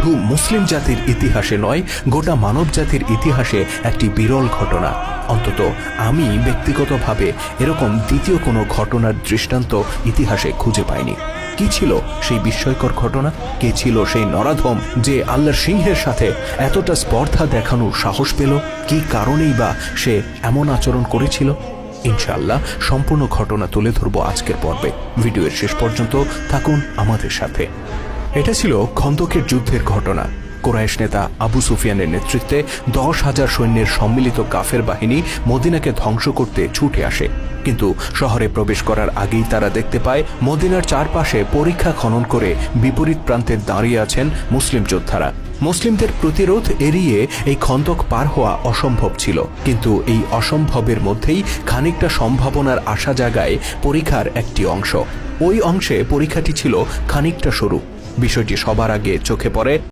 মুসলিম জাতির ইতিহাসে নয়, গোটা মানব জাতির ইতিহাসে একটি বিরল ঘটনা। অন্তত আমি ব্যক্তিগতভাবে এরকম দ্বিতীয় কোনো ঘটনার দৃষ্টান্ত ইতিহাসে খুঁজে পাইনি। কি ছিল সেই বিস্ময়কর ঘটনা? কে ছিল সেই নরাধম যে আল্লাহর সিংহের সাথে এতটা স্পর্ধা দেখানোর সাহস পেল? কি কারণেই বা সে এমন আচরণ করেছিল? ইনশাআল্লাহ সম্পূর্ণ ঘটনা তুলে ধরবো আজকের পর্বে। ভিডিওর শেষ পর্যন্ত থাকুন আমাদের সাথে। এটা ছিল খন্দকের যুদ্ধের ঘটনা। কুরাইশ নেতা আবু সুফিয়ানের নেতৃত্বে 10,000 সৈন্যের সম্মিলিত কাফের বাহিনী মদিনাকে ধ্বংস করতে ছুটে আসে। কিন্তু শহরে প্রবেশ করার আগেই তারা দেখতে পায় মদিনার চারপাশে পরীক্ষা খনন করে বিপরীত প্রান্তে দাঁড়িয়ে আছেন মুসলিম যোদ্ধারা। মুসলিমদের প্রতিরোধ এড়িয়ে এই খন্দক পার হওয়া অসম্ভব ছিল, কিন্তু এই অসম্ভবের মধ্যেই খানিকটা সম্ভাবনার আশা জাগায় পরীক্ষার একটি অংশ। ওই অংশে পরীক্ষাটি ছিল খানিকটা সরু। বিষয়টি সবার আগে চোখে পড়ে